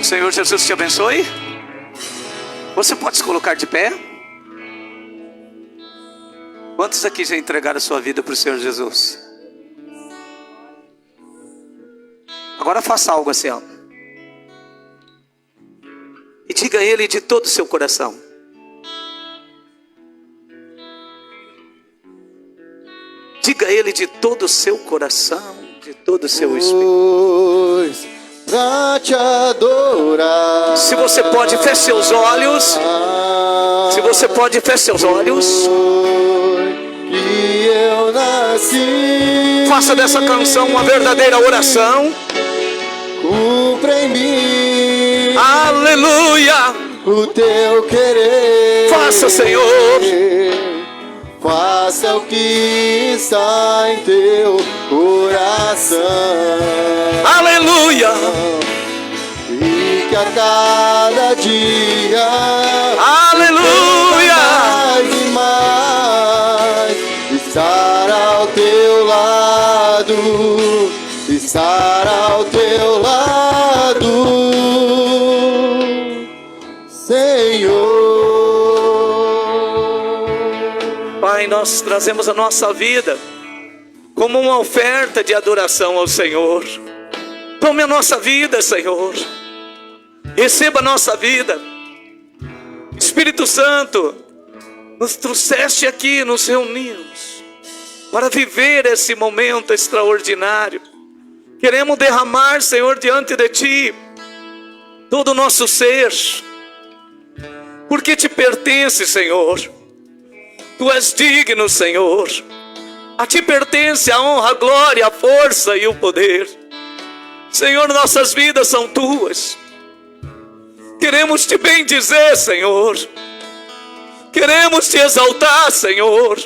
Senhor Jesus te abençoe. Você pode se colocar de pé? Quantos aqui já entregaram a sua vida para o Senhor Jesus? Agora faça algo assim, ó. E diga a Ele de todo o seu coração: diga a Ele de todo o seu coração, de todo o seu espírito. Pra te adorar. Se você pode, feche seus olhos. Se você pode, feche seus olhos. Que eu nasci. Faça dessa canção uma verdadeira oração. Cumpra em mim. Aleluia. O teu querer. Faça, Senhor. Faça o que está em teu coração. Aleluia. E que a cada dia, aleluia, mais e mais, estar ao teu lado, estar ao teu lado, Senhor. Pai, nós trazemos a nossa vida como uma oferta de adoração ao Senhor. Tome a nossa vida, Senhor. Receba a nossa vida. Espírito Santo, nos trouxeste aqui, nos reunimos para viver esse momento extraordinário. Queremos derramar, Senhor, diante de Ti todo o nosso ser, porque Te pertence, Senhor. Tu és digno, Senhor. A Ti pertence a honra, a glória, a força e o poder. Senhor, nossas vidas são Tuas. Queremos Te bendizer, Senhor. Queremos Te exaltar, Senhor.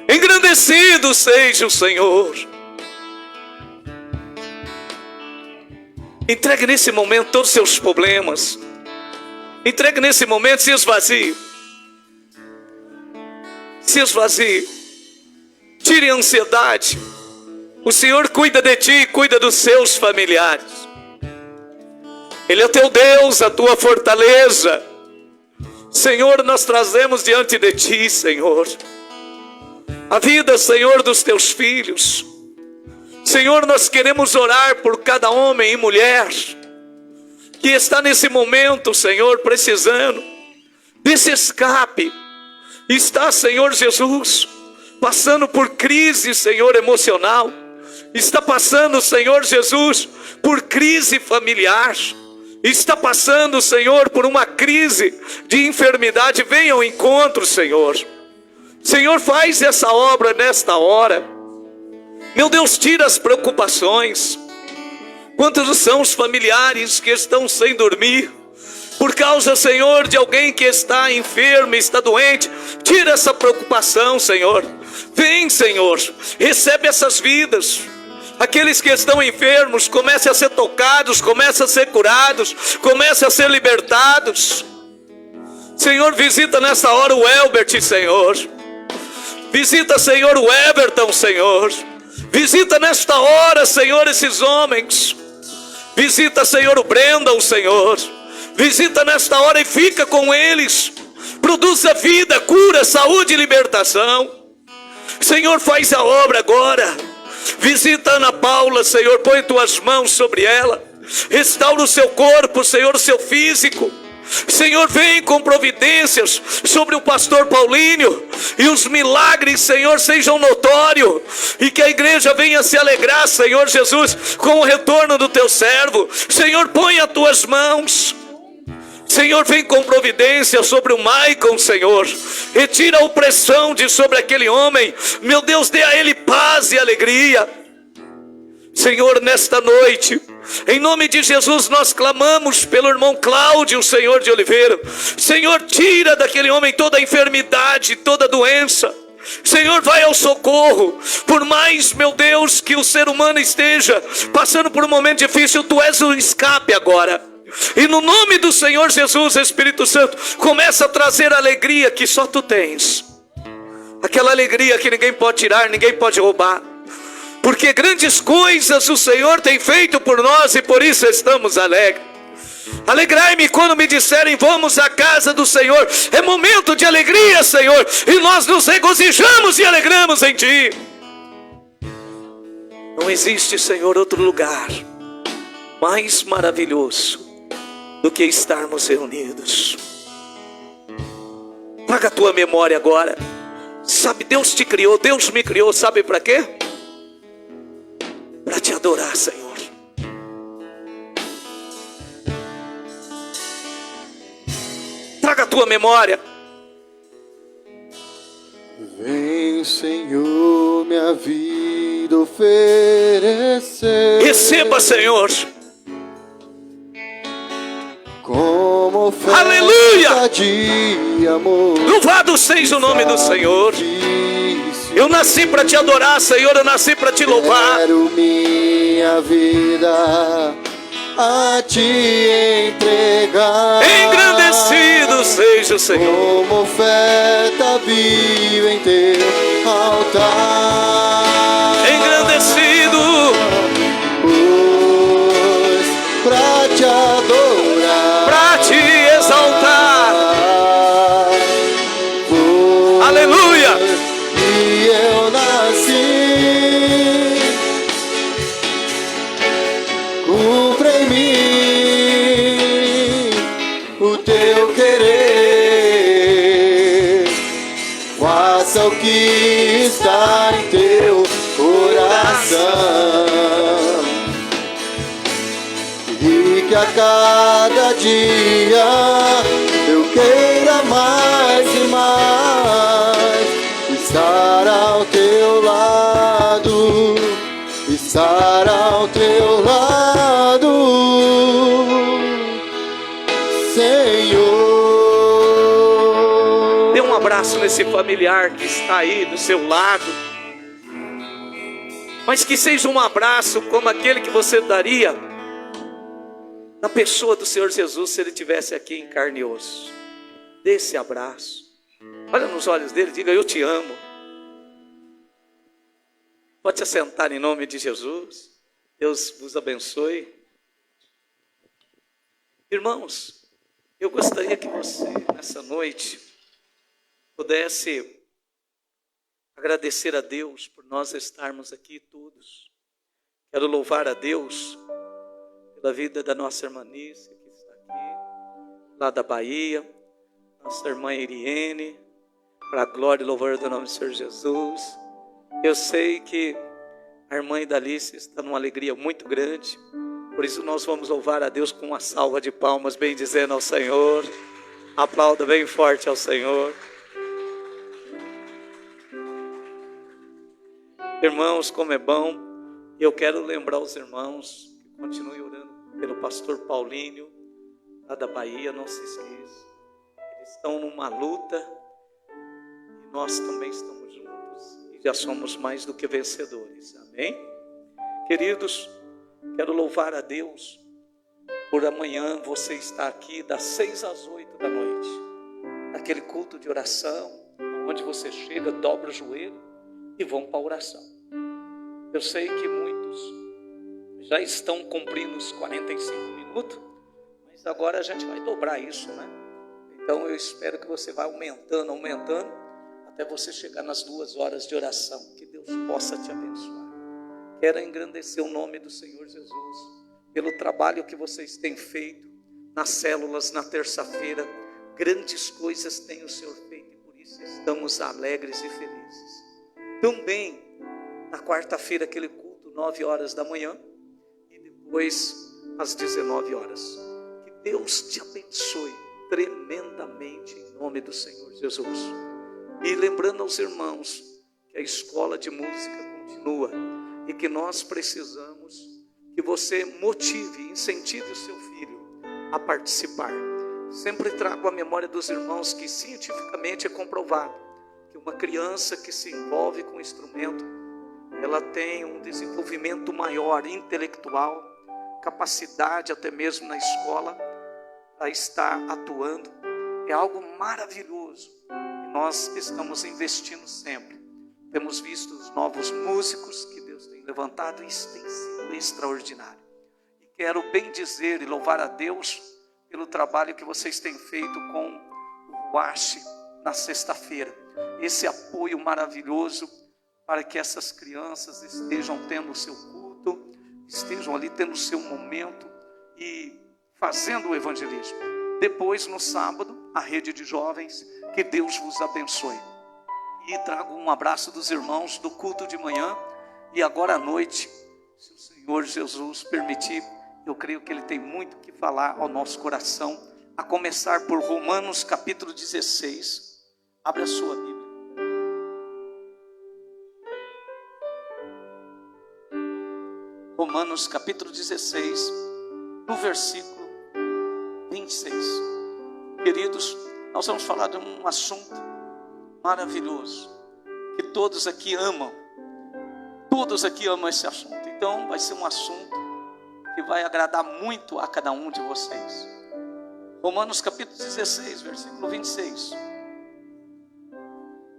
Engrandecido seja o Senhor. Entregue nesse momento todos os seus problemas. Entregue nesse momento, se esvazie. Se esvazie. Tire a ansiedade. O Senhor cuida de ti e cuida dos seus familiares. Ele é teu Deus, a tua fortaleza. Senhor, nós trazemos diante de ti, Senhor, a vida, Senhor, dos teus filhos. Senhor, nós queremos orar por cada homem e mulher que está nesse momento, Senhor, precisando desse escape. Está, Senhor Jesus, passando por crise, Senhor, emocional. Está passando, Senhor Jesus, por crise familiar. Está passando, Senhor, por uma crise de enfermidade. Venha ao encontro, Senhor. Senhor, faz essa obra nesta hora. Meu Deus, tira as preocupações. Quantos são os familiares que estão sem dormir por causa, Senhor, de alguém que está enfermo, está doente? Tira essa preocupação, Senhor. Vem, Senhor, recebe essas vidas. Aqueles que estão enfermos, comecem a ser tocados, comecem a ser curados, comecem a ser libertados. Senhor, visita nessa hora o Elbert, Senhor. Visita, Senhor, o Everton, Senhor. Visita nesta hora, Senhor, esses homens. Visita, Senhor, o Brandon, Senhor. Visita nesta hora e fica com eles. Produza vida, cura, saúde e libertação. Senhor, faz a obra agora. Visita Ana Paula, Senhor, põe tuas mãos sobre ela. Restaura o seu corpo, Senhor, o seu físico. Senhor, vem com providências sobre o pastor Paulinho. E os milagres, Senhor, sejam notórios. E que a igreja venha se alegrar, Senhor Jesus, com o retorno do teu servo. Senhor, põe as tuas mãos. Senhor, vem com providência sobre o Maicon, Senhor. Retira a opressão de sobre aquele homem. Meu Deus, dê a ele paz e alegria. Senhor, nesta noite, em nome de Jesus, nós clamamos pelo irmão Cláudio, Senhor de Oliveira. Senhor, tira daquele homem toda a enfermidade, toda a doença. Senhor, vai ao socorro. Por mais, meu Deus, que o ser humano esteja passando por um momento difícil, Tu és o escape agora. E no nome do Senhor Jesus, Espírito Santo, começa a trazer a alegria que só Tu tens. Aquela alegria que ninguém pode tirar, ninguém pode roubar. porque grandes coisas o Senhor tem feito por nós e por isso estamos alegres. Alegrai-me quando me disserem vamos à casa do Senhor. É momento de alegria, Senhor, e nós nos regozijamos e alegramos em Ti. Não existe, Senhor, outro lugar mais maravilhoso do que estarmos reunidos. Traga a tua memória agora. Sabe, Deus te criou, Deus me criou, sabe para quê? Para te adorar, Senhor. Traga a tua memória. Vem, Senhor, minha vida oferecer. Receba, Senhor. Como oferta Aleluia! de amor. Louvado seja o nome do Senhor. Eu nasci para te adorar, Senhor. Eu nasci para te louvar. Quero minha vida a te entregar. Engrandecido seja o Senhor. Como oferta viva em teu altar. Engrandecido. Pois pra te adorar, Para te exaltar. Aleluia. e eu nasci. Cumpra em mim o teu querer. Faça o que está em teu coração. E que a cada dia eu queira mais e mais estar ao teu lado, estar ao teu lado, Senhor. Dê um abraço nesse familiar que está aí do seu lado. Mas que seja um abraço como aquele que você daria na pessoa do Senhor Jesus, se Ele estivesse aqui em carne e osso. Dê esse abraço. Olha nos olhos dele, diga: eu te amo. Pode se assentar em nome de Jesus. Deus vos abençoe. Irmãos, eu gostaria que você, nessa noite, pudesse agradecer a Deus por nós estarmos aqui todos. Quero louvar a Deus pela vida da nossa irmã Nícia, que está aqui, lá da Bahia, nossa irmã Iriene, para a glória e louvor do nome do Senhor Jesus. Eu sei que a irmã Idalice está numa alegria muito grande, por isso nós vamos louvar a Deus com uma salva de palmas, bem dizendo ao Senhor. Aplauda bem forte ao Senhor. Irmãos, como é bom, eu quero lembrar os irmãos que continuem orando pelo pastor Paulinho, lá da Bahia, não se esqueça. Eles estão numa luta e nós também estamos juntos e já somos mais do que vencedores, amém? Queridos, quero louvar a Deus por amanhã você estar aqui das 6 às 8 da noite, aquele culto de oração, onde você chega, dobra o joelho e vão para a oração. Eu sei que muitos já estão cumprindo os 45 minutos, mas agora a gente vai dobrar isso, né? Então eu espero que você vá aumentando, até você chegar nas 2 horas de oração. Que Deus possa te abençoar. Quero engrandecer o nome do Senhor Jesus, pelo trabalho que vocês têm feito nas células na terça-feira. Grandes coisas tem o Senhor feito e por isso estamos alegres e felizes. Também na quarta-feira aquele culto, 9 horas da manhã, e depois às 19 horas. Que Deus te abençoe tremendamente em nome do Senhor Jesus. E lembrando aos irmãos que a escola de música continua e que nós precisamos que você motive, incentive o seu filho a participar. Sempre trago à memória dos irmãos que cientificamente é comprovado que uma criança que se envolve com o instrumento, ela tem um desenvolvimento maior, intelectual, capacidade até mesmo na escola para estar atuando. É algo maravilhoso e nós estamos investindo sempre. Temos visto os novos músicos que Deus tem levantado e isso tem sido extraordinário. E quero bem dizer e louvar a Deus pelo trabalho que vocês têm feito com o Ruach na sexta-feira. Esse apoio maravilhoso para que essas crianças estejam tendo o seu culto, estejam ali tendo o seu momento e fazendo o evangelismo. Depois, no sábado, a rede de jovens, que Deus vos abençoe. E trago um abraço dos irmãos do culto de manhã. E agora à noite, se o Senhor Jesus permitir, eu creio que Ele tem muito que falar ao nosso coração, a começar por Romanos capítulo 16. Abre a sua Bíblia. Romanos capítulo 16, no versículo 26. Queridos, nós vamos falar de um assunto maravilhoso, que todos aqui amam. Todos aqui amam esse assunto. Então vai ser um assunto que vai agradar muito a cada um de vocês. Romanos capítulo 16, versículo 26.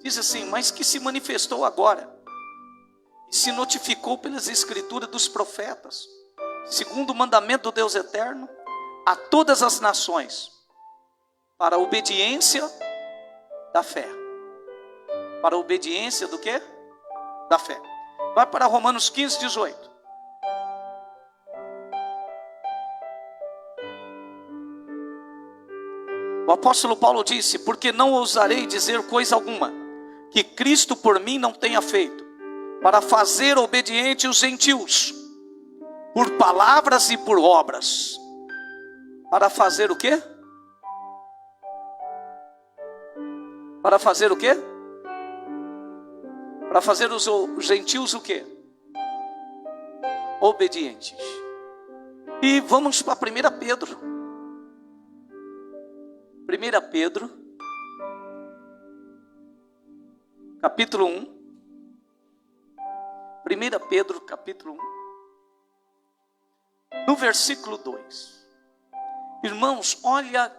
Diz assim: mas que se manifestou agora, e se notificou pelas escrituras dos profetas, segundo o mandamento do Deus eterno, a todas as nações, para a obediência da fé. Para a obediência do quê? Da fé. Vai para Romanos 15, 18. O apóstolo Paulo disse: porque não ousarei dizer coisa alguma que Cristo por mim não tenha feito, para fazer obediente os gentios, por palavras e por obras. Para fazer o quê? Para fazer o quê? Para fazer os gentios o quê? Obedientes. E vamos para 1 Pedro. 1 Pedro, capítulo 1. 1 Pedro, capítulo 1, no versículo 2. Irmãos, olha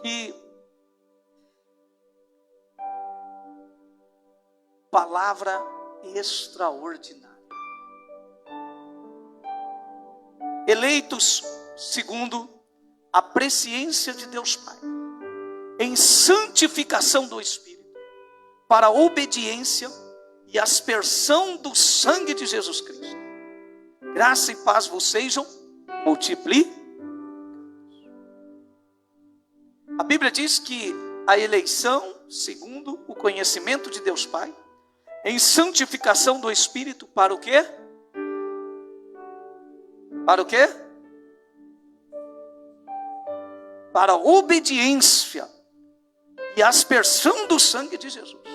que palavra extraordinária. Eleitos segundo a presciência de Deus Pai, em santificação do Espírito, para a obediência e aspersão do sangue de Jesus Cristo. Graça e paz vos sejam multiplicados. A Bíblia diz que a eleição, segundo o conhecimento de Deus Pai, em santificação do Espírito, para o quê? Para o quê? Para a obediência e aspersão do sangue de Jesus.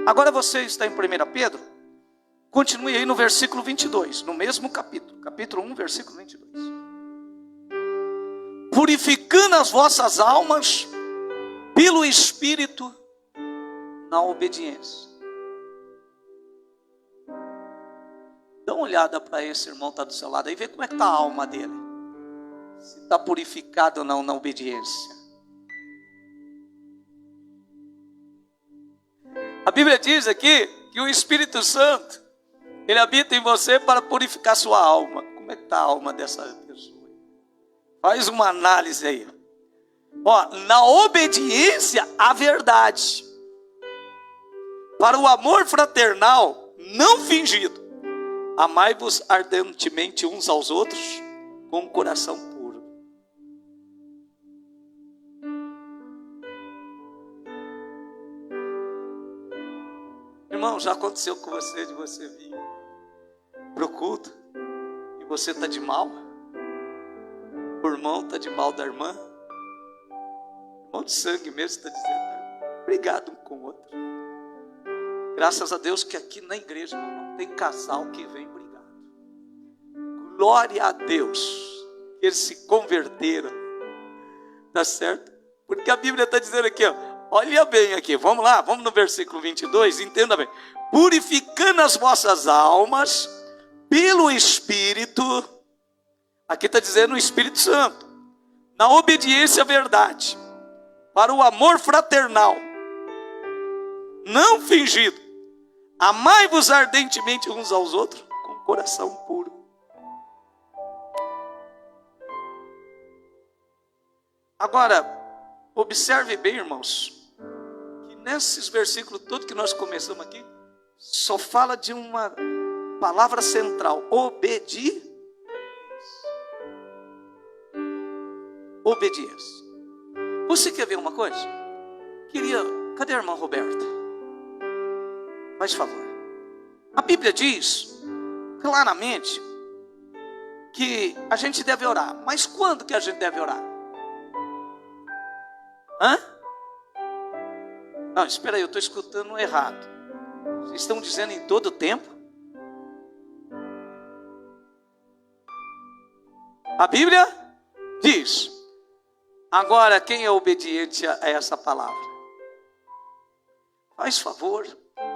Agora você está em 1 Pedro, continue aí no versículo 22, no mesmo capítulo, capítulo 1, versículo 22. Purificando as vossas almas pelo Espírito na obediência. Dá uma olhada para esse irmão que está do seu lado aí, vê como é que está a alma dele. Se está purificado ou não na obediência. A Bíblia diz aqui que o Espírito Santo, ele habita em você para purificar sua alma. Como é que está a alma dessa pessoa? Faz uma análise aí. Ó, na obediência à verdade, para o amor fraternal não fingido, amai-vos ardentemente uns aos outros com o coração puro. Irmão, já aconteceu com você de você vir para o culto e você está de mal? O irmão está de mal da irmã? O irmão de sangue mesmo está dizendo, obrigado um com o outro. Graças a Deus que aqui na igreja não tem casal que vem brigado. Glória a Deus que eles se converteram. Tá certo? Porque a Bíblia está dizendo aqui, ó, olha bem aqui, vamos lá, vamos no versículo 22, entenda bem. Purificando as vossas almas pelo Espírito, aqui está dizendo o Espírito Santo, na obediência à verdade, para o amor fraternal, não fingido, Amai-vos ardentemente uns aos outros com coração puro. Agora, observe bem, irmãos, que nesses versículos todos que nós começamos aqui, só fala de uma palavra central: obediência. Obediência. Você quer ver uma coisa? Cadê a irmã Roberta? Faz favor. A Bíblia diz claramente que a gente deve orar. Mas quando que a gente deve orar? Hã? Não, espera aí, eu estou escutando errado. Vocês estão dizendo em todo o tempo? A Bíblia diz. Agora, quem é obediente a essa palavra? Faz favor,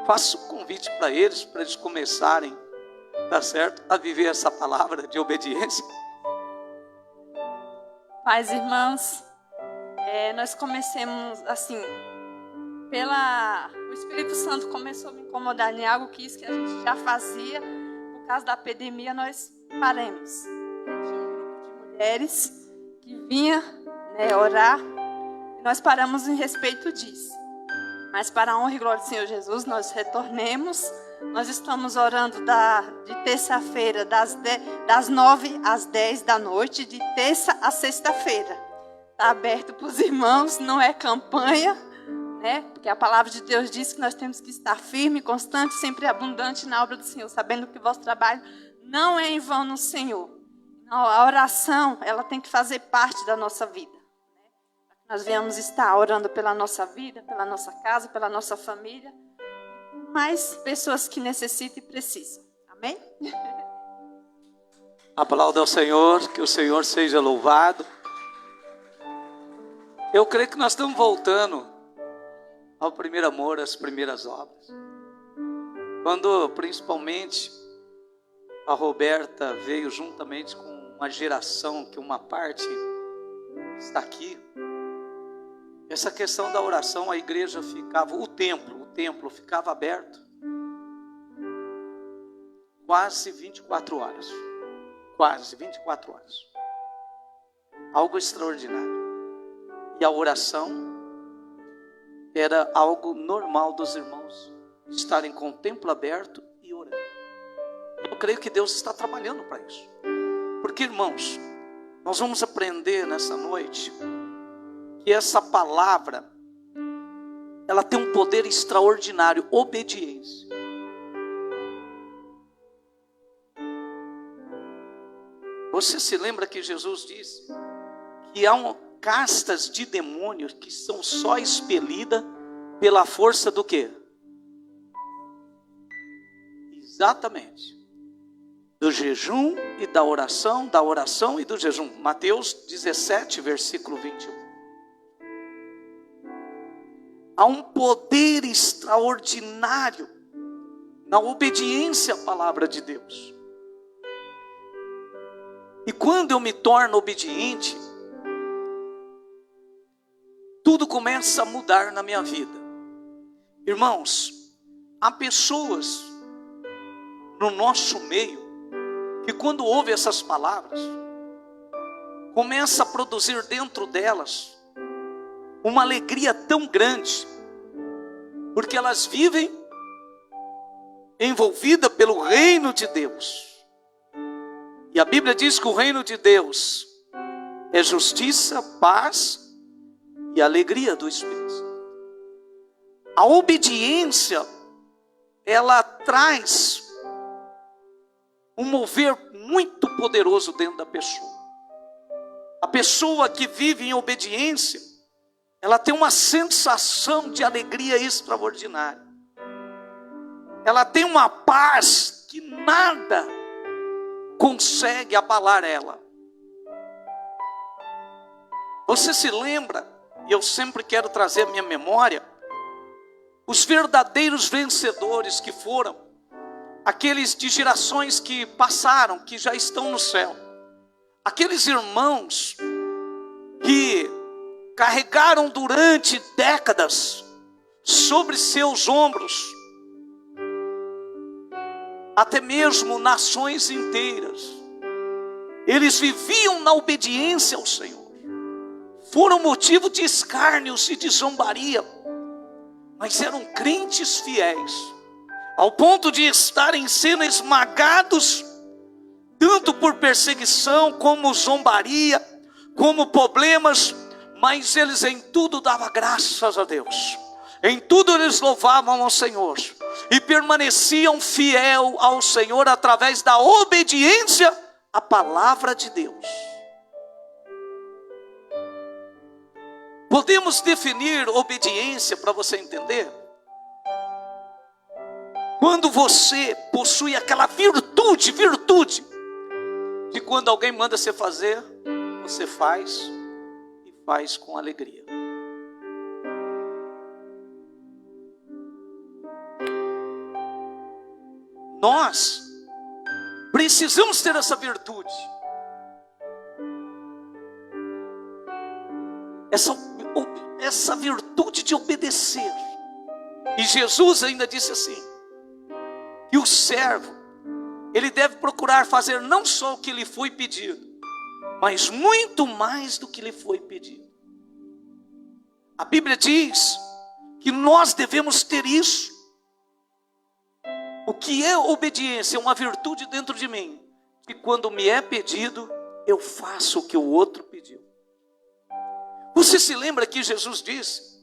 faça o convite para eles começarem, tá certo? A viver essa palavra de obediência. Pais e irmãos, nós comecemos assim, o Espírito Santo começou a me incomodar em algo que isso que a gente já fazia, por causa da pandemia nós paramos. Tinha um grupo de mulheres que vinha orar, e nós paramos em respeito disso. Mas para a honra e glória do Senhor Jesus, nós retornemos. Nós estamos orando de terça-feira, das 9 às 10 da noite, de terça a sexta-feira. Está aberto para os irmãos, não é campanha, porque a palavra de Deus diz que nós temos que estar firme, constante, sempre abundante na obra do Senhor, sabendo que o vosso trabalho não é em vão no Senhor. Não, a oração, ela tem que fazer parte da nossa vida. Nós viemos estar orando pela nossa vida, pela nossa casa, pela nossa família. Mais pessoas que necessitam e precisam. Amém? Aplauda ao Senhor, que o Senhor seja louvado. Eu creio que nós estamos voltando ao primeiro amor, às primeiras obras. Quando, principalmente, a Roberta veio juntamente com uma geração, que uma parte está aqui. Essa questão da oração, a igreja ficava, o templo ficava aberto quase 24 horas. Quase 24 horas. Algo extraordinário. E a oração era algo normal dos irmãos estarem com o templo aberto e orando. Eu creio que Deus está trabalhando para isso. Porque, irmãos, nós vamos aprender nessa noite que essa palavra, ela tem um poder extraordinário, obediência. Você se lembra que Jesus disse que há castas de demônios que são só expelidas pela força do quê? Exatamente. Do jejum e da oração e do jejum. Mateus 17, versículo 21. Há um poder extraordinário na obediência à palavra de Deus. E quando eu me torno obediente, tudo começa a mudar na minha vida. Irmãos, há pessoas no nosso meio que quando ouvem essas palavras, começa a produzir dentro delas uma alegria tão grande, porque elas vivem envolvidas pelo reino de Deus. E a Bíblia diz que o reino de Deus é justiça, paz e alegria do Espírito Santo. A obediência, ela traz um mover muito poderoso dentro da pessoa. A pessoa que vive em obediência, ela tem uma sensação de alegria extraordinária. Ela tem uma paz que nada consegue abalar ela. Você se lembra, e eu sempre quero trazer à minha memória, os verdadeiros vencedores que foram aqueles de gerações que passaram, que já estão no céu. Aqueles irmãos que carregaram durante décadas sobre seus ombros até mesmo nações inteiras, eles viviam na obediência ao Senhor. Foram motivo de escárnios e de zombaria, mas eram crentes fiéis, ao ponto de estarem sendo esmagados, tanto por perseguição, como zombaria, como problemas, mas eles em tudo davam graças a Deus. Em tudo eles louvavam ao Senhor e permaneciam fiel ao Senhor através da obediência à palavra de Deus. Podemos definir obediência para você entender? Quando você possui aquela virtude, de quando alguém manda você fazer, você faz e faz com alegria. Nós precisamos ter essa virtude. Essa virtude de obedecer. E Jesus ainda disse assim, que o servo, ele deve procurar fazer não só o que lhe foi pedido, mas muito mais do que lhe foi pedido. A Bíblia diz que nós devemos ter isso. O que é obediência? É uma virtude dentro de mim, que quando me é pedido, eu faço o que o outro pediu. Você se lembra que Jesus disse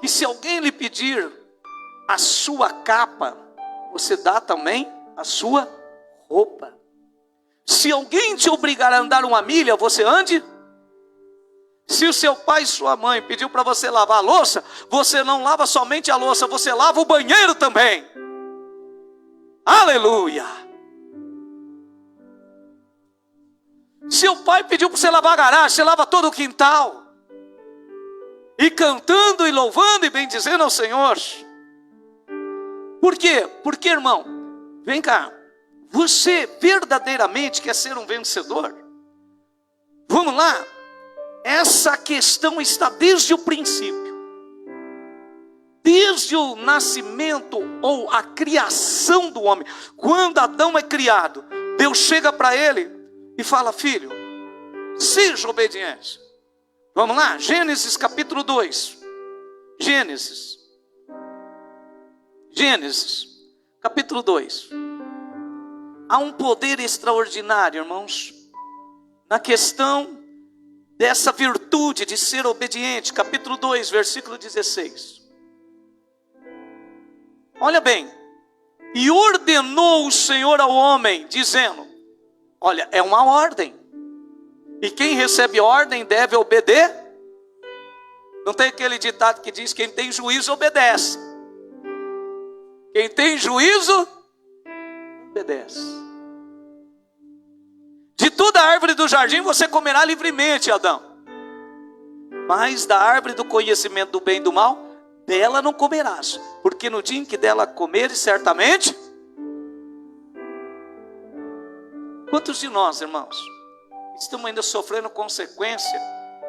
que se alguém lhe pedir a sua capa, você dá também a sua roupa. Se alguém te obrigar a andar uma milha, você ande. Se o seu pai e sua mãe pediu para você lavar a louça, você não lava somente a louça, você lava o banheiro também. Aleluia! Seu pai pediu para você lavar a garagem, você lava todo o quintal. E cantando e louvando e bendizendo ao Senhor. Por quê? Porque, irmão, vem cá, você verdadeiramente quer ser um vencedor? Vamos lá, essa questão está desde o princípio. Desde o nascimento ou a criação do homem. Quando Adão é criado, Deus chega para ele e fala: filho, seja obediente. Vamos lá, Gênesis capítulo 2. Gênesis capítulo 2. Há um poder extraordinário, irmãos, na questão dessa virtude de ser obediente. Capítulo 2, versículo 16. Olha bem, e ordenou o Senhor ao homem, dizendo, olha, é uma ordem, e quem recebe ordem deve obedecer. Não tem aquele ditado que diz, quem tem juízo obedece. Quem tem juízo, obedece. De toda árvore do jardim você comerá livremente, Adão, mas da árvore do conhecimento do bem e do mal, dela não comerás, porque no dia em que dela comeres, certamente. Quantos de nós, irmãos, estamos ainda sofrendo consequência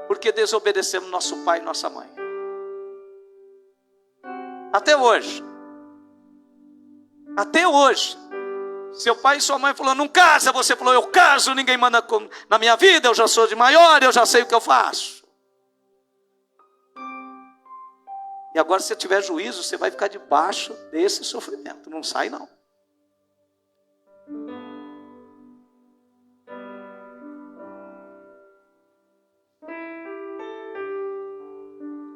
porque desobedecemos nosso pai e nossa mãe? Até hoje. Seu pai e sua mãe falou, não casa, você falou, eu caso, ninguém manda na minha vida, eu já sou de maior, eu já sei o que eu faço. E agora, se você tiver juízo, você vai ficar debaixo desse sofrimento. Não sai, não.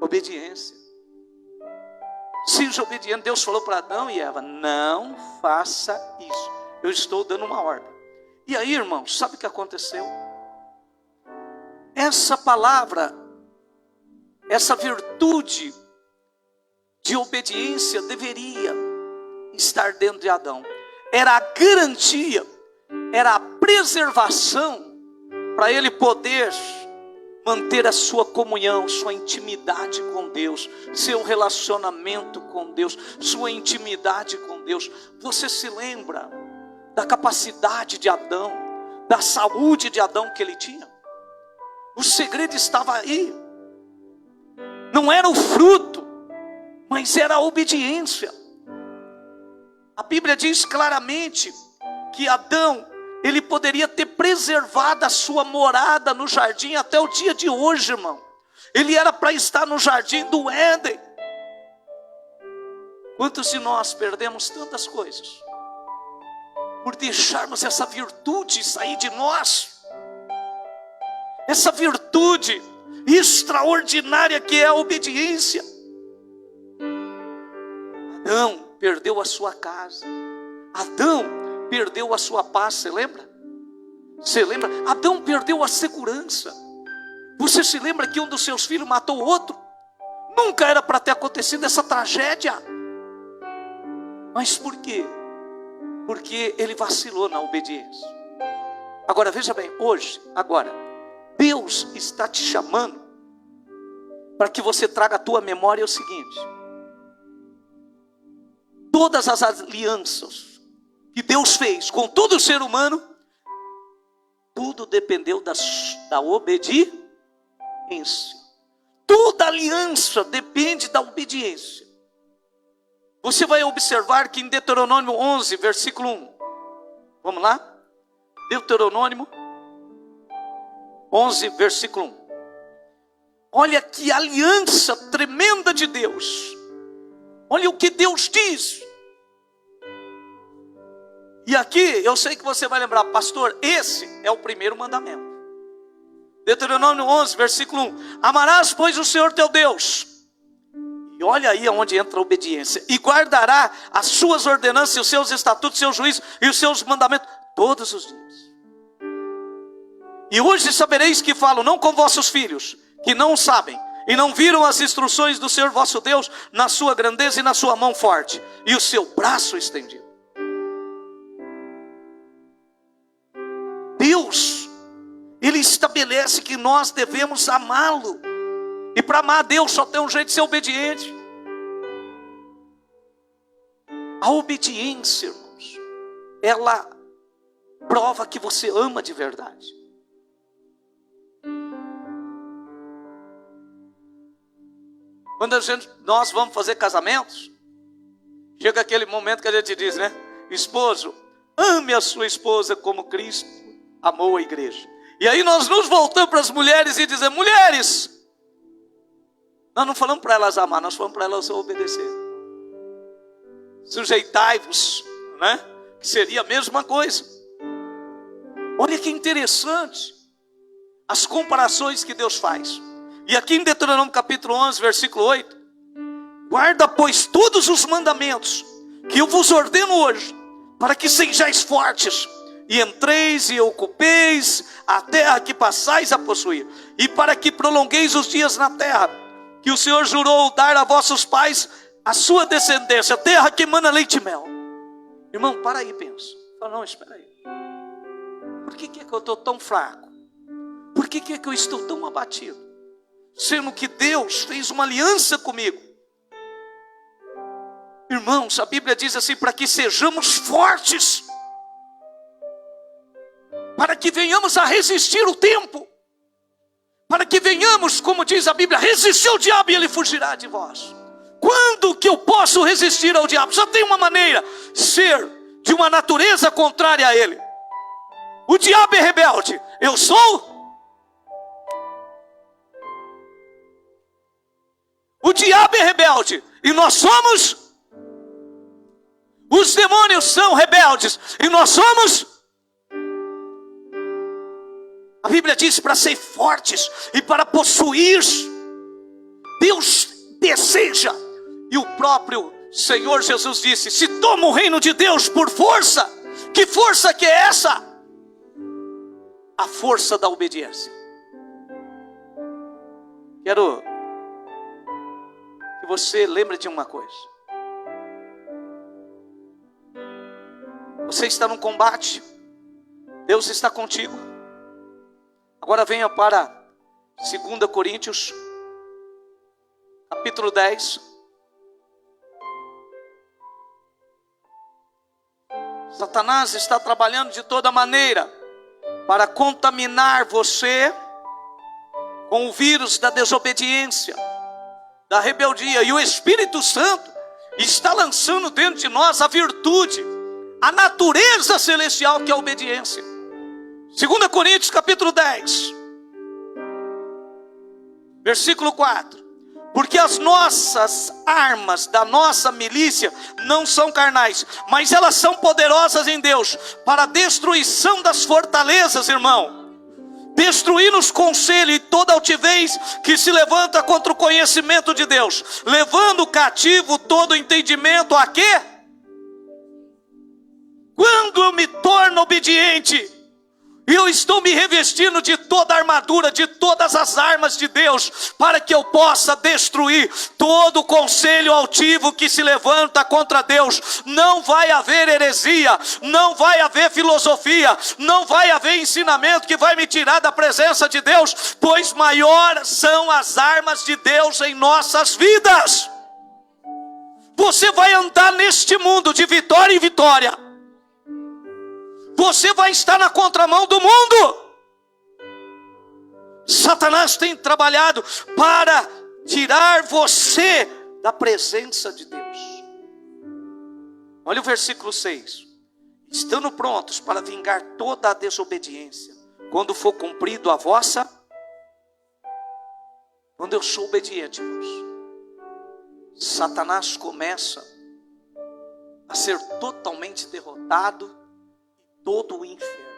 Obediência. Seja obediente. Deus falou para Adão e Eva, não faça isso. Eu estou dando uma ordem. E aí, irmãos, sabe o que aconteceu? Essa palavra, essa virtude de obediência deveria estar dentro de Adão. Era a garantia, era a preservação para ele poder manter a sua comunhão, sua intimidade com Deus, seu relacionamento com Deus, sua intimidade com Deus. Você se lembra da capacidade de Adão, da saúde de Adão que ele tinha? O segredo estava aí. Não era o fruto, mas era a obediência. A Bíblia diz claramente que Adão, ele poderia ter preservado a sua morada no jardim até o dia de hoje, irmão. Ele era para estar no jardim do Éden. Quantos de nós perdemos tantas coisas por deixarmos essa virtude sair de nós? Essa virtude extraordinária que é a obediência. Adão perdeu a sua casa. Adão perdeu a sua paz, você lembra? Você lembra? Adão perdeu a segurança. Você se lembra que um dos seus filhos matou o outro? Nunca era para ter acontecido essa tragédia. Mas por quê? Porque ele vacilou na obediência. Agora veja bem, hoje, agora, Deus está te chamando para que você traga à tua memória o seguinte: todas as alianças que Deus fez com todo o ser humano, tudo dependeu da obediência. Toda aliança depende da obediência. Você vai observar que em Deuteronômio 11, versículo 1. Vamos lá? Deuteronômio 11, versículo 1. Olha que aliança tremenda de Deus. Olha o que Deus diz. E aqui, eu sei que você vai lembrar, pastor, esse é o primeiro mandamento. Deuteronômio 11, versículo 1. Amarás, pois, o Senhor teu Deus. E olha aí onde entra a obediência. E guardará as suas ordenanças, os seus estatutos, os seus juízos e os seus mandamentos todos os dias. E hoje sabereis que falo não com vossos filhos, que não sabem, e não viram as instruções do Senhor vosso Deus, na sua grandeza e na sua mão forte, e o seu braço estendido. Deus, Ele estabelece que nós devemos amá-lo. E para amar a Deus só tem um jeito de ser obediente. A obediência, irmãos, ela prova que você ama de verdade. Quando nós vamos fazer casamentos, chega aquele momento que a gente diz, né? Esposo, ame a sua esposa como Cristo amou a igreja. E aí nós nos voltamos para as mulheres e dizemos, mulheres, nós não falamos para elas amar, nós falamos para elas obedecer. Sujeitai-vos, né? Que seria a mesma coisa. Olha que interessante as comparações que Deus faz. E aqui em Deuteronômio capítulo 11, versículo 8. Guarda, pois, todos os mandamentos que eu vos ordeno hoje, para que sejais fortes, e entreis e ocupeis a terra que passais a possuir, e para que prolongueis os dias na terra, que o Senhor jurou dar a vossos pais, a sua descendência, terra que emana leite e mel. Irmão, para aí e pensa. Fala, não, espera aí. Por que é que eu estou tão fraco? Por que é que eu estou tão abatido? Sendo que Deus fez uma aliança comigo. Irmãos, a Bíblia diz assim, para que sejamos fortes, para que venhamos a resistir o tempo, para que venhamos, como diz a Bíblia, resistir ao diabo e ele fugirá de vós. Quando que eu posso resistir ao diabo? Só tem uma maneira, ser de uma natureza contrária a ele. O diabo é rebelde, eu sou. O diabo é rebelde e nós somos. Os demônios são rebeldes e nós somos. A Bíblia diz para ser fortes e para possuir. Deus deseja. E o próprio Senhor Jesus disse, se toma o reino de Deus por força, que força que é essa? A força da obediência. Quero que você lembre de uma coisa. Você está num combate, Deus está contigo. Agora venha para 2 Coríntios, capítulo 10. Satanás está trabalhando de toda maneira para contaminar você com o vírus da desobediência, da rebeldia. E o Espírito Santo, está lançando dentro de nós a virtude, a natureza celestial, que é a obediência. 2 Coríntios capítulo 10, versículo 4. Porque as nossas armas da nossa milícia não são carnais, mas elas são poderosas em Deus para a destruição das fortalezas, irmão. Destruir os conselhos e toda altivez que se levanta contra o conhecimento de Deus, levando cativo todo entendimento a quê? Quando eu me torno obediente, eu estou me revestindo de toda a armadura, de todas as armas de Deus, para que eu possa destruir todo o conselho altivo que se levanta contra Deus. Não vai haver heresia, não vai haver filosofia, não vai haver ensinamento que vai me tirar da presença de Deus, pois maior são as armas de Deus em nossas vidas. Você vai andar neste mundo de vitória em vitória. Você vai estar na contramão do mundo. Satanás tem trabalhado para tirar você da presença de Deus. Olha o versículo 6. Estando prontos para vingar toda a desobediência, quando for cumprido a vossa... Quando eu sou obediente, irmãos, Satanás começa a ser totalmente derrotado, todo o inferno.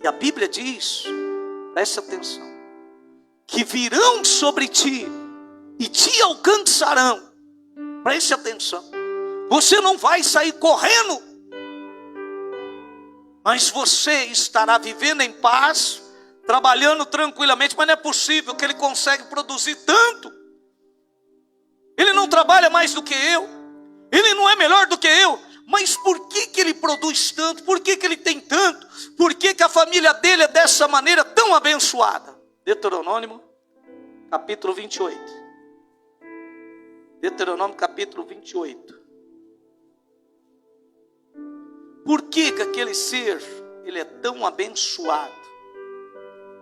E a Bíblia diz, preste atenção, que virão sobre ti e te alcançarão. Preste atenção. Você não vai sair correndo, mas você estará vivendo em paz, trabalhando tranquilamente. Mas não é possível que ele consegue produzir tanto. Ele não trabalha mais do que eu, ele não é melhor do que eu. Mas por que ele produz tanto? Por que ele tem tanto? Por que a família dele é dessa maneira tão abençoada? Deuteronômio capítulo 28. Deuteronômio capítulo 28. Por que aquele ser, ele é tão abençoado?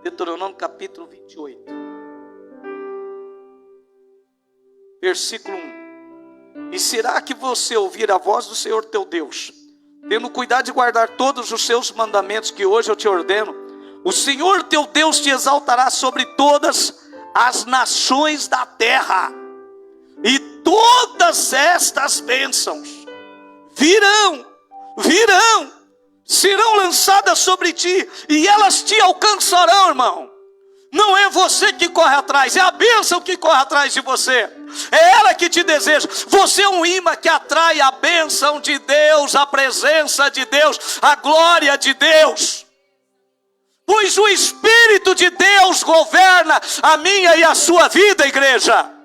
Deuteronômio capítulo 28. Versículo 1. E será que você ouvir a voz do Senhor teu Deus, tendo cuidado de guardar todos os seus mandamentos que hoje eu te ordeno, o Senhor teu Deus te exaltará sobre todas as nações da terra, e todas estas bênçãos serão lançadas sobre ti, e elas te alcançarão, irmão. Não é você que corre atrás, é a bênção que corre atrás de você. É ela que te deseja. Você é um imã que atrai a bênção de Deus, a presença de Deus, a glória de Deus. Pois o Espírito de Deus governa a minha e a sua vida, igreja.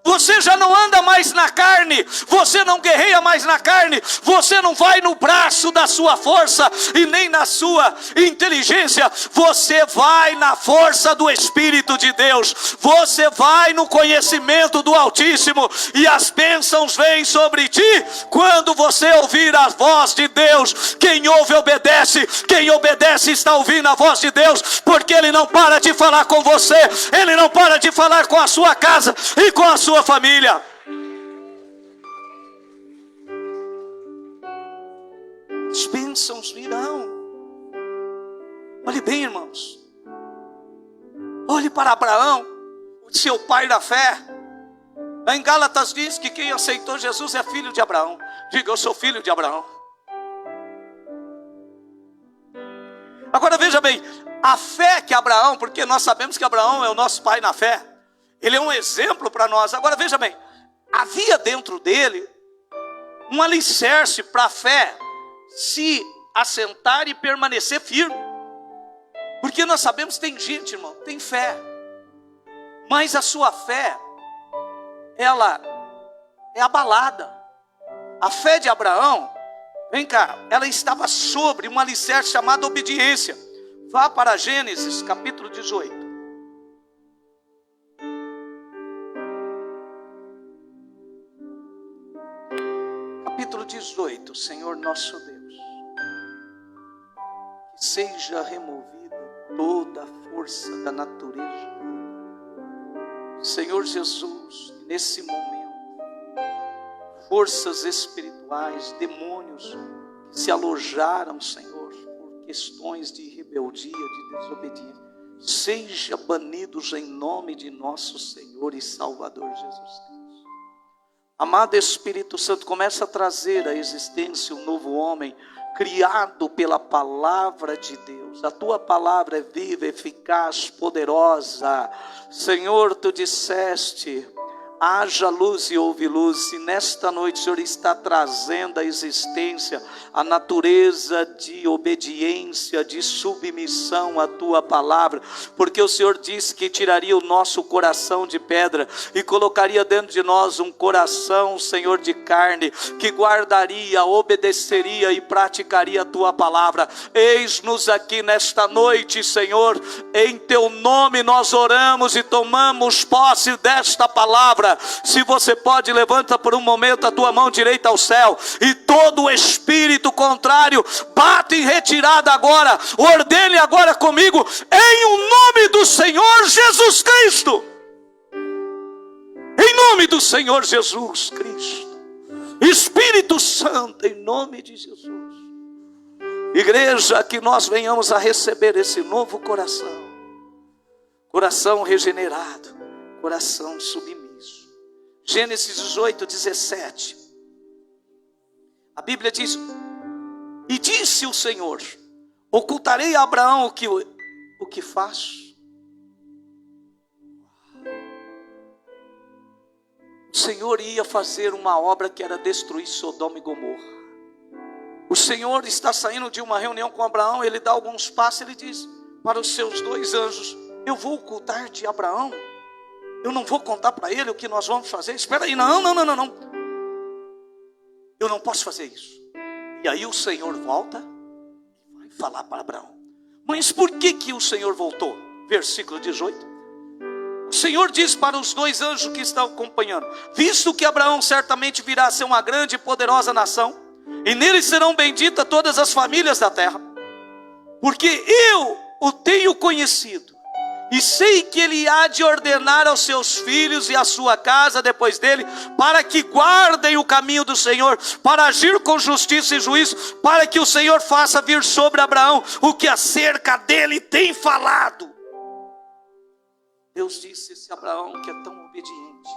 Você já não anda mais na carne, você não guerreia mais na carne, você não vai no braço da sua força e nem na sua inteligência, você vai na força do Espírito de Deus, você vai no conhecimento do Altíssimo, e as bênçãos vêm sobre ti quando você ouvir a voz de Deus. Quem ouve obedece, quem obedece está ouvindo a voz de Deus, porque Ele não para de falar com você, Ele não para de falar com a sua casa e com a sua família. As bênçãos virão. Olhe bem, irmãos, olhe para Abraão, o seu pai da fé. Lá em Gálatas diz que quem aceitou Jesus é filho de Abraão. Diga, eu sou filho de Abraão. Agora veja bem, a fé que Abraão, porque nós sabemos que Abraão é o nosso pai na fé, ele é um exemplo para nós. Agora veja bem, havia dentro dele um alicerce para a fé se assentar e permanecer firme. Porque nós sabemos que tem gente, irmão, tem fé, mas a sua fé, ela é abalada. A fé de Abraão, vem cá, ela estava sobre um alicerce chamado obediência. Vá para Gênesis capítulo 18. Capítulo 18, Senhor nosso Deus, que seja removida toda a força da natureza, Senhor Jesus, nesse momento, forças espirituais, demônios que se alojaram, Senhor, por questões de rebeldia, de desobediência, seja banidos em nome de nosso Senhor e Salvador Jesus Cristo. Amado Espírito Santo, começa a trazer à existência um novo homem, criado pela palavra de Deus. A tua palavra é viva, eficaz, poderosa. Senhor, tu disseste: haja luz e houve luz. E nesta noite o Senhor está trazendo à existência a natureza de obediência, de submissão à tua palavra, porque o Senhor disse que tiraria o nosso coração de pedra e colocaria dentro de nós um coração, Senhor, de carne, que guardaria, obedeceria e praticaria a tua palavra. Eis-nos aqui nesta noite, Senhor, em teu nome nós oramos e tomamos posse desta palavra. Se você pode, levanta por um momento a tua mão direita ao céu, e todo o espírito contrário bate em retirada agora. Ordene agora comigo, em o nome do Senhor Jesus Cristo. Em nome do Senhor Jesus Cristo. Espírito Santo, em nome de Jesus. Igreja, que nós venhamos a receber esse novo coração. Coração regenerado, coração submisso. Gênesis 18, 17. A Bíblia diz: e disse o Senhor: ocultarei a Abraão o que faço? O Senhor ia fazer uma obra que era destruir Sodoma e Gomorra. O Senhor está saindo de uma reunião com Abraão, ele dá alguns passos, ele diz para os seus 2 anjos: eu vou ocultar de Abraão? Eu não vou contar para ele o que nós vamos fazer? Espera aí, não. Eu não posso fazer isso. E aí o Senhor volta e vai falar para Abraão. Mas por que o Senhor voltou? Versículo 18. O Senhor diz para os 2 anjos que estão acompanhando: visto que Abraão certamente virá a ser uma grande e poderosa nação, e nele serão benditas todas as famílias da terra, porque eu o tenho conhecido, e sei que ele há de ordenar aos seus filhos e à sua casa depois dele, para que guardem o caminho do Senhor, para agir com justiça e juízo, para que o Senhor faça vir sobre Abraão o que acerca dele tem falado. Deus disse: esse Abraão que é tão obediente,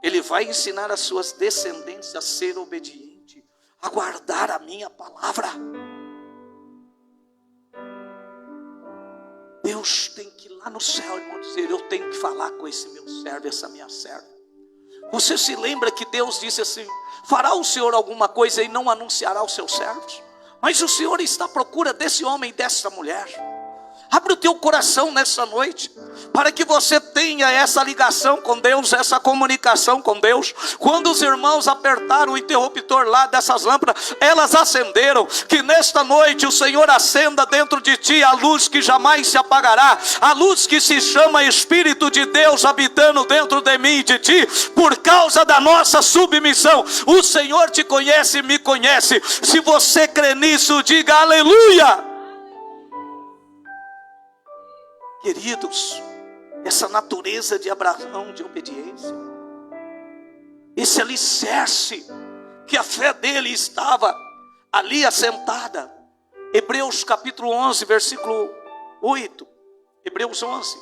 ele vai ensinar as suas descendências a ser obediente, a guardar a minha palavra. Deus tem que ir lá no céu, irmão, dizer: eu tenho que falar com esse meu servo, essa minha serva. Você se lembra que Deus disse assim: fará o Senhor alguma coisa e não anunciará aos seus servos? Mas o Senhor está à procura desse homem e dessa mulher. Abre o teu coração nessa noite, para que você tenha essa ligação com Deus, essa comunicação com Deus. Quando os irmãos apertaram o interruptor lá dessas lâmpadas, elas acenderam. Que nesta noite o Senhor acenda dentro de ti a luz que jamais se apagará, a luz que se chama Espírito de Deus habitando dentro de mim e de ti, por causa da nossa submissão. O Senhor te conhece e me conhece. Se você crê nisso, diga aleluia. Queridos, essa natureza de Abraão de obediência, esse alicerce que a fé dele estava ali assentada. Hebreus capítulo 11, versículo 8. Hebreus 11.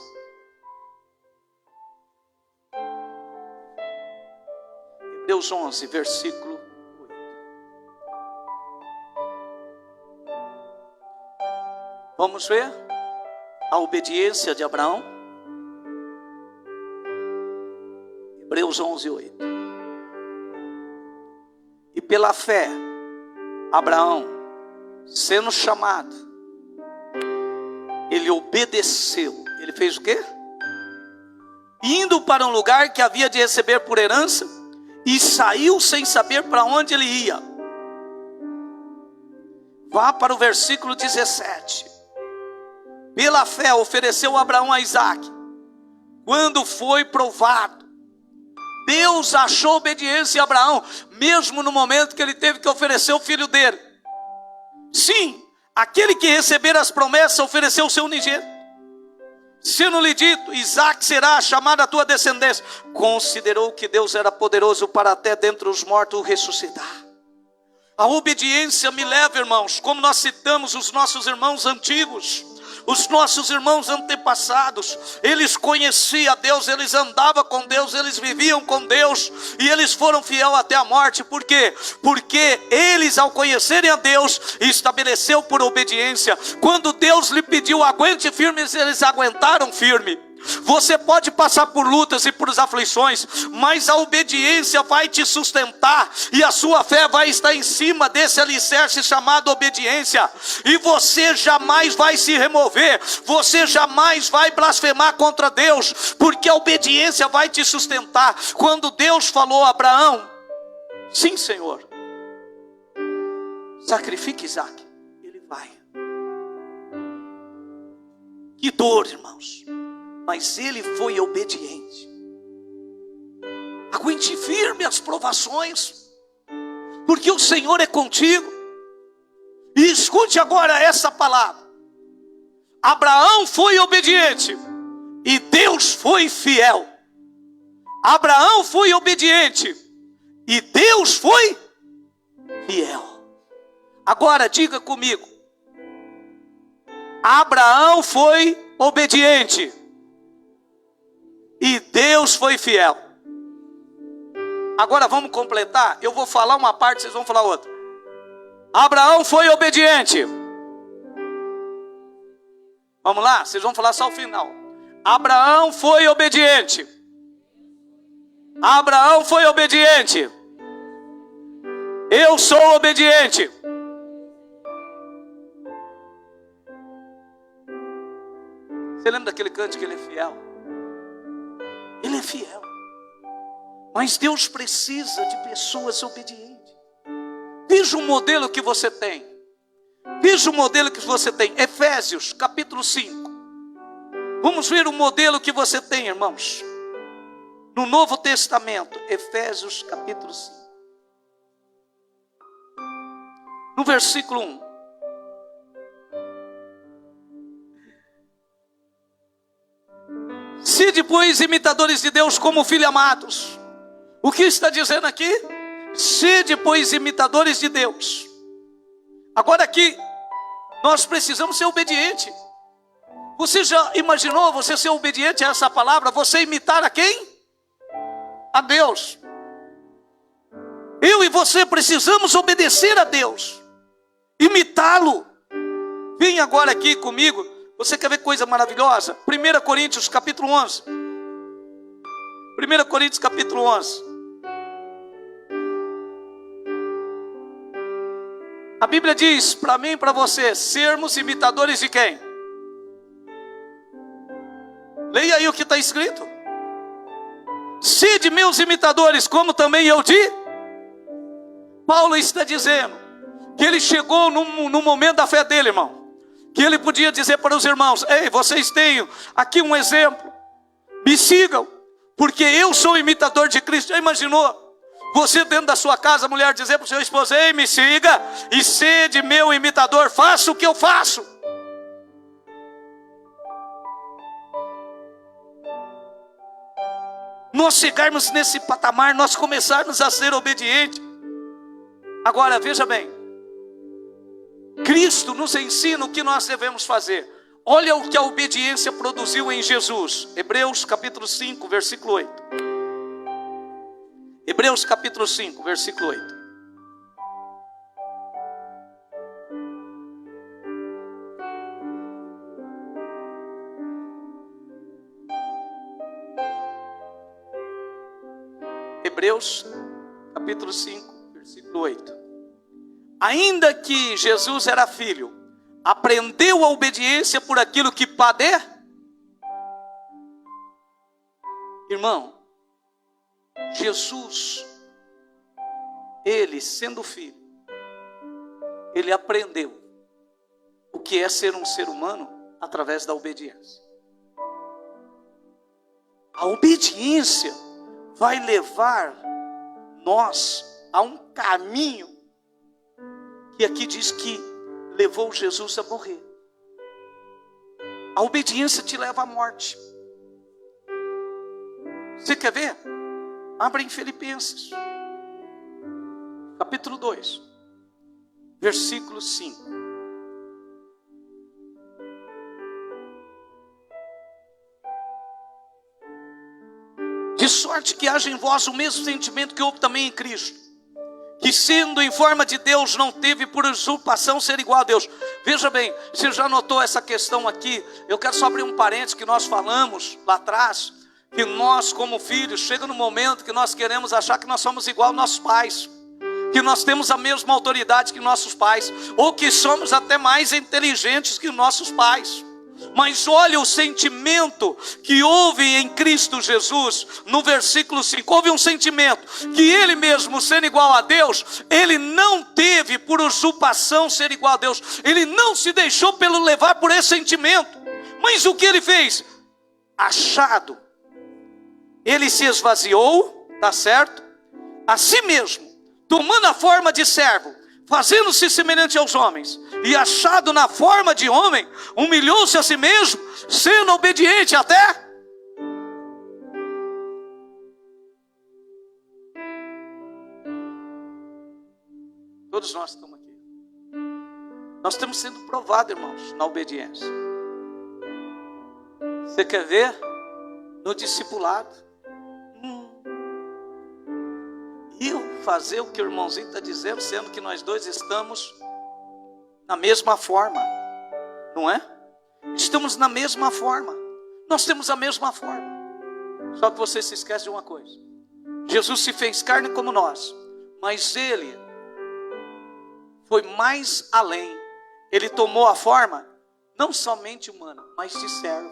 Hebreus 11, versículo 8. Vamos ver a obediência de Abraão. Hebreus 11, 8. E pela fé, Abraão, sendo chamado, ele obedeceu. Ele fez o quê? Indo para um lugar que havia de receber por herança, e saiu sem saber para onde ele ia. Vá para o versículo 17. Pela fé ofereceu Abraão a Isaque. Quando foi provado, Deus achou obediência em Abraão, mesmo no momento que ele teve que oferecer o filho dele. Sim, aquele que receber as promessas ofereceu o seu unigênito. sendo-lhe dito, Isaque será chamada a tua descendência, considerou que Deus era poderoso para até dentre os mortos o ressuscitar. A obediência me leva, irmãos, como nós citamos os nossos irmãos antigos, os nossos irmãos antepassados, eles conheciam a Deus, eles andavam com Deus, eles viviam com Deus, e eles foram fiel até a morte. Por quê? Porque eles, ao conhecerem a Deus, estabeleceu por obediência. Quando Deus lhe pediu, aguente firme, eles aguentaram firme. Você pode passar por lutas e por aflições, mas a obediência vai te sustentar, e a sua fé vai estar em cima desse alicerce chamado obediência, e você jamais vai se remover, você jamais vai blasfemar contra Deus, porque a obediência vai te sustentar. Quando Deus falou a Abraão, sim Senhor, sacrifique Isaque, ele vai. Que dor, irmãos, mas ele foi obediente. Aguente firme as provações, porque o Senhor é contigo. E escute agora essa palavra: Abraão foi obediente e Deus foi fiel. Abraão foi obediente e Deus foi fiel. Agora diga comigo: Abraão foi obediente e Deus foi fiel. Agora vamos completar. Eu vou falar uma parte, vocês vão falar outra. Abraão foi obediente. Vamos lá, vocês vão falar só o final. Abraão foi obediente. Abraão foi obediente. Eu sou obediente. Você lembra daquele cântico que ele é fiel? Ele é fiel. Mas Deus precisa de pessoas obedientes. Veja o modelo que você tem. Veja o modelo que você tem. Efésios capítulo 5. Vamos ver o modelo que você tem, irmãos, no Novo Testamento. Efésios capítulo 5. No versículo 1. Sede, pois, imitadores de Deus como filhos amados. O que está dizendo aqui? Sede, pois, imitadores de Deus. Agora aqui, nós precisamos ser obedientes. Você já imaginou você ser obediente a essa palavra? Você imitar a quem? A Deus. Eu e você precisamos obedecer a Deus, imitá-lo. Vem agora aqui comigo. Você quer ver coisa maravilhosa? 1 Coríntios capítulo 11. 1 Coríntios capítulo 11. A Bíblia diz para mim e para você, sermos imitadores de quem? Leia aí o que está escrito. Sede meus imitadores, como também eu de... Paulo está dizendo que ele chegou no momento da fé dele, irmão, que ele podia dizer para os irmãos: ei, vocês têm aqui um exemplo, me sigam, porque eu sou imitador de Cristo. Já imaginou você dentro da sua casa, a mulher dizer para o seu esposo: ei, me siga e sede meu imitador, faça o que eu faço. Nós chegarmos nesse patamar, nós começarmos a ser obedientes. Agora veja bem, Cristo nos ensina o que nós devemos fazer. Olha o que a obediência produziu em Jesus. Hebreus capítulo 5, versículo 8. Hebreus capítulo 5, versículo 8. Hebreus capítulo 5, versículo 8. Ainda que Jesus era filho, aprendeu a obediência por aquilo que padecer. Irmão, Jesus, ele sendo filho, ele aprendeu o que é ser um ser humano através da obediência. A obediência vai levar nós a um caminho que aqui diz que levou Jesus a morrer. A obediência te leva à morte. Você quer ver? Abra em Filipenses, capítulo 2, versículo 5. De sorte que haja em vós o mesmo sentimento que houve também em Cristo, que sendo em forma de Deus, não teve por usurpação ser igual a Deus. Veja bem, você já notou essa questão aqui? Eu quero só abrir um parênteses que nós falamos lá atrás, que nós como filhos, chega no momento que nós queremos achar que nós somos igual aos nossos pais, que nós temos a mesma autoridade que nossos pais, ou que somos até mais inteligentes que nossos pais. Mas olha o sentimento que houve em Cristo Jesus, no versículo 5, houve um sentimento, que ele mesmo sendo igual a Deus, ele não teve por usurpação ser igual a Deus, ele não se deixou pelo levar por esse sentimento, mas o que ele fez? Achado, ele se esvaziou, tá certo? A si mesmo, tomando a forma de servo, fazendo-se semelhante aos homens, e achado na forma de homem, humilhou-se a si mesmo, sendo obediente até. Todos nós estamos aqui. Nós estamos sendo provados, irmãos, na obediência. Você quer ver? No discipulado. E fazer o que o irmãozinho está dizendo, sendo que nós dois estamos na mesma forma, não é? Estamos na mesma forma, nós temos a mesma forma, só que você se esquece de uma coisa: Jesus se fez carne como nós, mas ele foi mais além, ele tomou a forma não somente humana, mas de servo.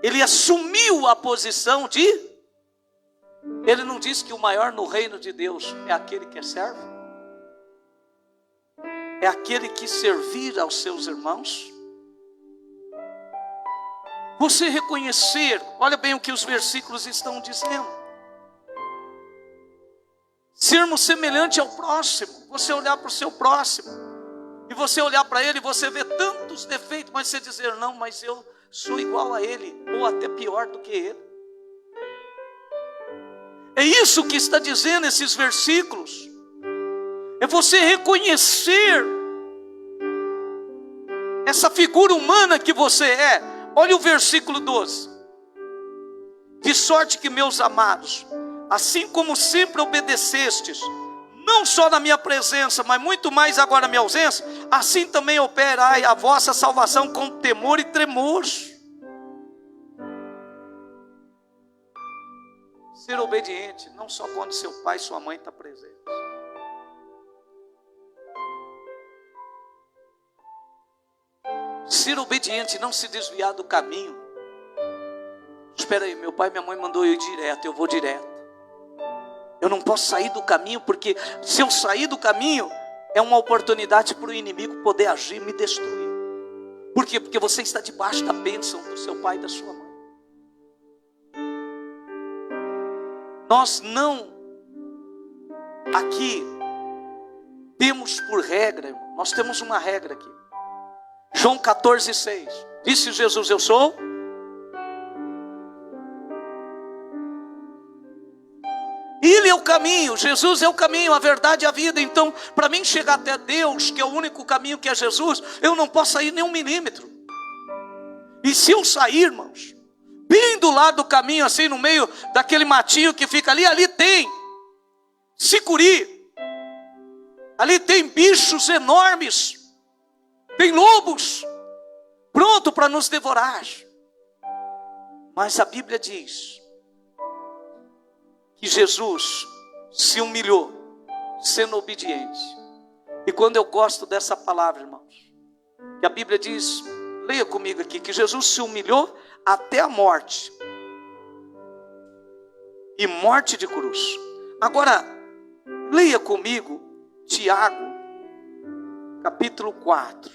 Ele assumiu a posição de... Ele não disse que o maior no reino de Deus é aquele que é servo? É aquele que servir aos seus irmãos? Você reconhecer, olha bem o que os versículos estão dizendo. Sermos semelhante ao próximo, você olhar para o seu próximo, e você olhar para ele, você vê tantos defeitos, mas você dizer, não, mas eu sou igual a ele, ou até pior do que ele. É isso que está dizendo esses versículos. É você reconhecer essa figura humana que você é. Olha o versículo 12. De sorte que, meus amados, assim como sempre obedecestes, não só na minha presença, mas muito mais agora na minha ausência, assim também operai a vossa salvação com temor e tremor. Ser obediente, não só quando seu pai e sua mãe estão presentes. Ser obediente, não se desviar do caminho. Espera aí, meu pai e minha mãe mandou eu ir direto, eu vou direto. Eu não posso sair do caminho, porque se eu sair do caminho, é uma oportunidade para o inimigo poder agir e me destruir. Por quê? Porque você está debaixo da bênção do seu pai e da sua mãe. Nós não, aqui, temos por regra, nós temos uma regra aqui. João 14,6. Disse Jesus, eu sou. Ele é o caminho, Jesus é o caminho, a verdade e a vida. Então, para mim chegar até Deus, que é o único caminho que é Jesus, eu não posso sair nem 1 milímetro. E se eu sair, irmãos, bem do lado do caminho, assim no meio daquele matinho que fica ali, ali tem sicuri, ali tem bichos enormes, tem lobos, pronto para nos devorar. Mas a Bíblia diz que Jesus se humilhou, sendo obediente. E quando eu gosto dessa palavra, irmãos, que a Bíblia diz, leia comigo aqui, que Jesus se humilhou até a morte, e morte de cruz. Agora, leia comigo Tiago, capítulo 4.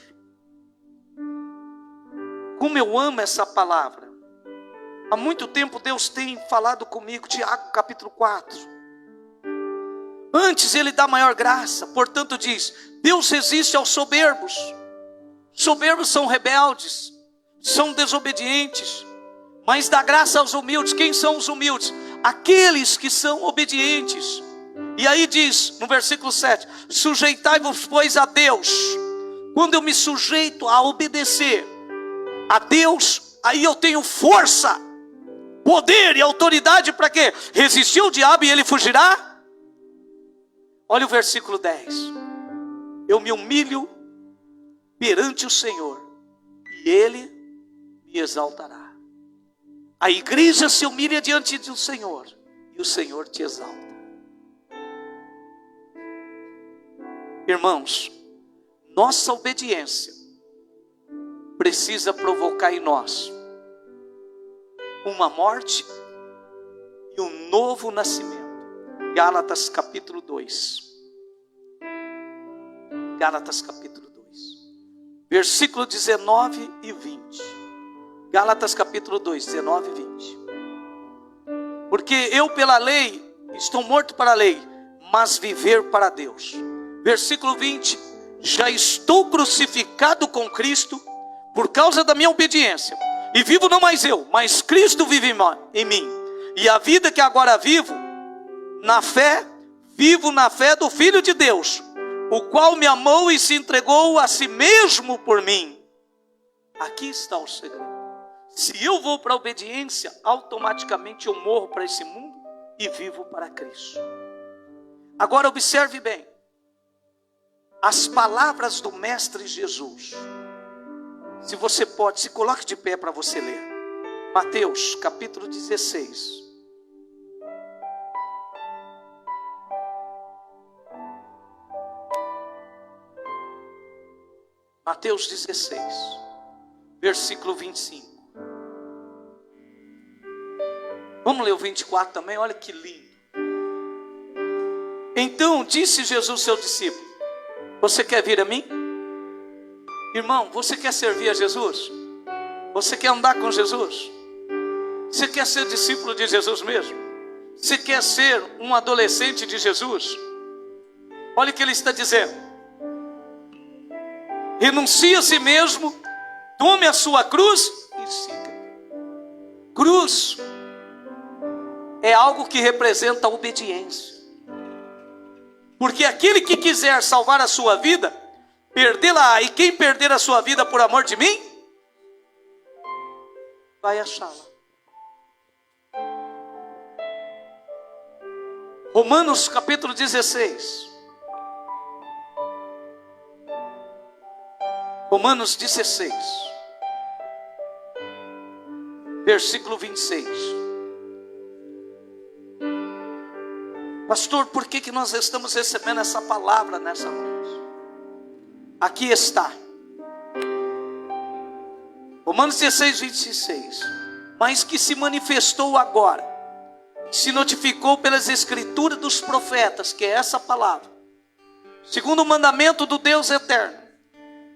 Como eu amo essa palavra. Há muito tempo Deus tem falado comigo. Tiago, capítulo 4. Antes ele dá maior graça, portanto diz, Deus resiste aos soberbos, Soberbos são rebeldes, são desobedientes, mas dá graça aos humildes. Quem são os humildes? Aqueles que são obedientes. E aí diz no versículo 7: sujeitai-vos, pois, a Deus. Quando eu me sujeito a obedecer a Deus, aí eu tenho força, poder e autoridade para quê? Resistir ao diabo e ele fugirá? Olha o versículo 10. Eu me humilho perante o Senhor e ele me exaltará. A igreja se humilha diante do Senhor e o Senhor te exalta. Irmãos, nossa obediência precisa provocar em nós uma morte e um novo nascimento. Gálatas capítulo 2. Gálatas capítulo 2. Versículo 19 e 20. Gálatas capítulo 2, 19 e 20. Porque eu pela lei estou morto para a lei, mas viver para Deus. Versículo 20. Já estou crucificado com Cristo por causa da minha obediência. E vivo não mais eu, mas Cristo vive em mim. E a vida que agora vivo na fé do Filho de Deus, o qual me amou e se entregou a si mesmo por mim. Aqui está o segredo. Se eu vou para a obediência, automaticamente eu morro para esse mundo e vivo para Cristo. Agora observe bem as palavras do Mestre Jesus. Se você pode, se coloque de pé para você ler. Mateus capítulo 16. Mateus 16, versículo 25. Vamos ler o 24 também, olha que lindo. Então disse Jesus ao seu discípulo: você quer vir a mim? Irmão, você quer servir a Jesus? Você quer andar com Jesus? Você quer ser discípulo de Jesus mesmo? Você quer ser um adolescente de Jesus? Olha o que ele está dizendo: renuncie a si mesmo, tome a sua cruz e siga. Cruz é algo que representa a obediência. Porque aquele que quiser salvar a sua vida, perdê-la. E quem perder a sua vida por amor de mim, vai achá-la. Romanos capítulo 16. Romanos 16. Versículo 26. Pastor, por que nós estamos recebendo essa palavra nessa noite? Aqui está. Romanos 16, 26. Mas que se manifestou agora, se notificou pelas escrituras dos profetas, que é essa palavra, segundo o mandamento do Deus eterno,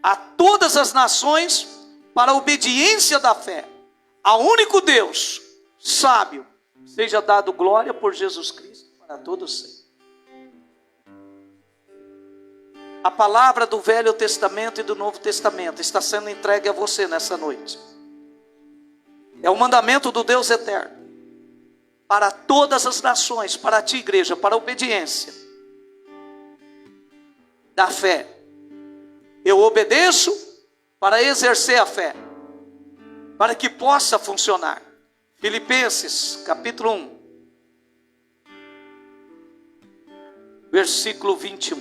a todas as nações para a obediência da fé. Ao único Deus sábio, seja dado glória por Jesus Cristo para todos sempre. A palavra do Velho Testamento e do Novo Testamento está sendo entregue a você nessa noite. É o mandamento do Deus eterno para todas as nações, para a ti, igreja, para a obediência da fé. Eu obedeço para exercer a fé, para que possa funcionar. Filipenses capítulo 1, versículo 21.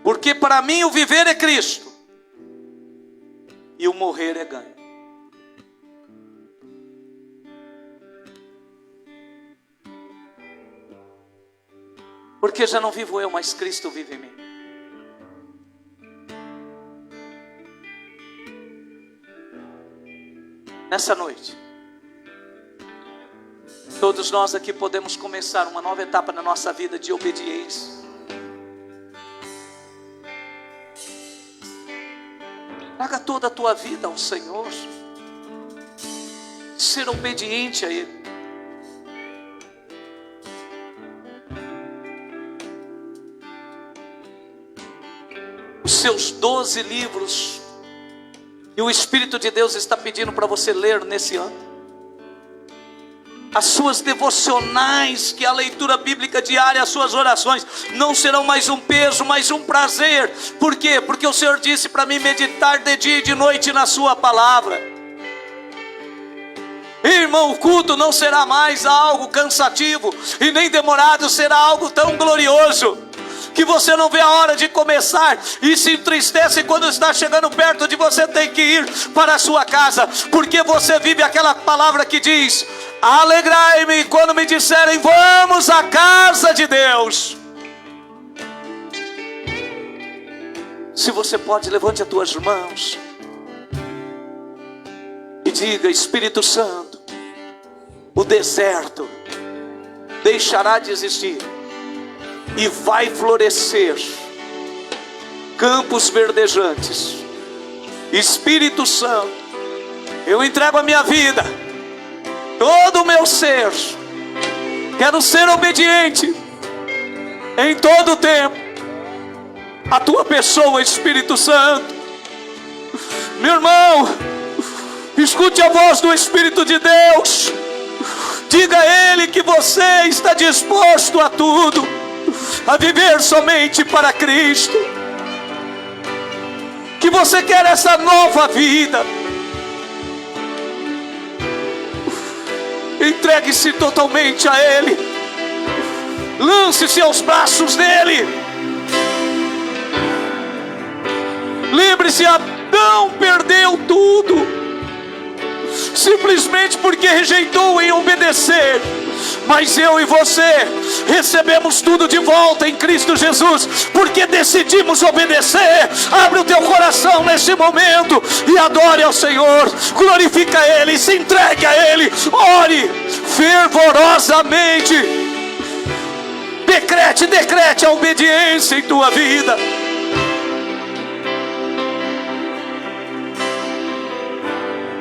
Porque para mim o viver é Cristo e o morrer é ganho. Porque já não vivo eu, mas Cristo vive em mim. Nessa noite, todos nós aqui podemos começar uma nova etapa na nossa vida de obediência. Traga toda a tua vida ao Senhor. Ser obediente a Ele. os seus 12 livros, e o Espírito de Deus está pedindo para você ler nesse ano. As suas devocionais, que é a leitura bíblica diária, as suas orações, não serão mais um peso, mas um prazer. Por quê? Porque o Senhor disse para mim meditar de dia e de noite na sua palavra. Irmão, o culto não será mais algo cansativo, e nem demorado, será algo tão glorioso, que você não vê a hora de começar, e se entristece quando está chegando perto de você ter que ir para a sua casa, porque você vive aquela palavra que diz: alegrai-me quando me disserem vamos à casa de Deus. Se você pode, levante as tuas mãos e diga: Espírito Santo, o deserto deixará de existir e vai florescer campos verdejantes. Espírito Santo, eu entrego a minha vida, todo o meu ser, quero ser obediente em todo o tempo à tua pessoa, Espírito Santo. Meu irmão, escute a voz do Espírito de Deus, diga a Ele que você está disposto a tudo, a viver somente para Cristo, que você quer essa nova vida. Entregue-se totalmente a Ele, lance-se aos braços dEle. Lembre-se, Adão perdeu tudo, simplesmente porque rejeitou em obedecer. Mas eu e você recebemos tudo de volta em Cristo Jesus, porque decidimos obedecer. Abre o teu coração nesse momento e adore ao Senhor, glorifica a Ele, se entregue a Ele, ore fervorosamente, decrete a obediência em tua vida.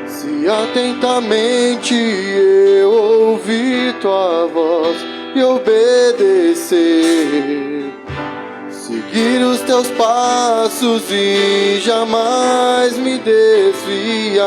Se atentamente eu ouvir tua voz e obedecer, seguir os teus passos e jamais me desviar,